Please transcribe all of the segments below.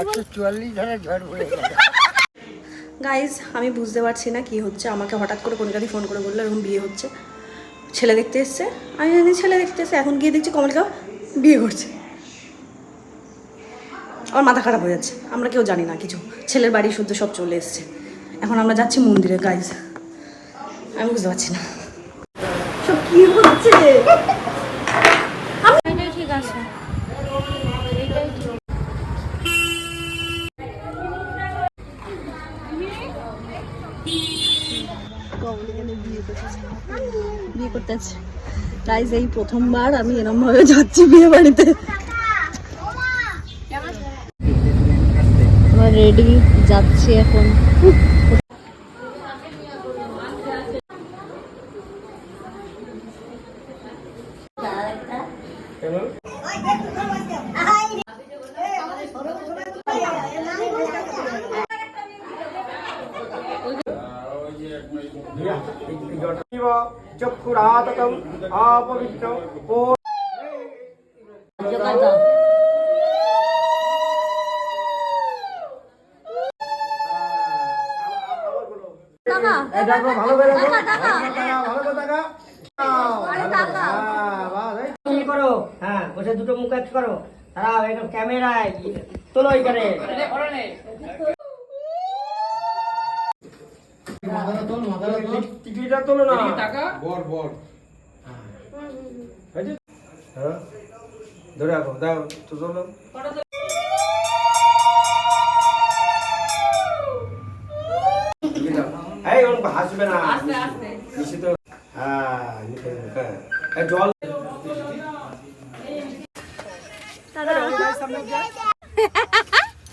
144 ধারা ঝড় পড়ে গেল। গাইজ আমি বুঝতে পারছি না কি হচ্ছে, আমাকে হঠাৎ করে কনিকাদি ফোন করে বললো এরকম বিয়ে হচ্ছে, ছেলে দেখতে এসছে। আমি জানি ছেলে দেখতে এসছে, এখন গিয়ে দেখছি কমলিকাও বিয়ে করছে। আমার মাথা খারাপ হয়ে যাচ্ছে, আমরা কেউ জানি না কিছু, ছেলের বাড়ি শুদ্ধ সব চলে এসছে। এখন আমরা যাচ্ছি মন্দিরে। গাইজ আমি বুঝতে পারছি না সব কি হচ্ছে। ঠিক আছে, বিয়ে করতে আছে গাইজ, এই প্রথমবার আমি এরকম ভাবে যাচ্ছি বিয়ে বাড়িতে। আমার রেডি যাচ্ছি এখন। চক্ষুরাতকম অপবিত্র ও ভালো করে করো। হ্যাঁ বসে দুটো মুখ এক করো, দাঁড়াও একদম ক্যামেরায় তোলো এখানে। টিকিটা তোলো না, বর বর হ্যাঁ ধরে রাখো, দাও তো তোলো। এই ওর হাসবে না, নিশ্চিত। হ্যাঁ জল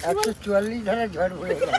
144 ধারা ঝড় পড়ে গেল।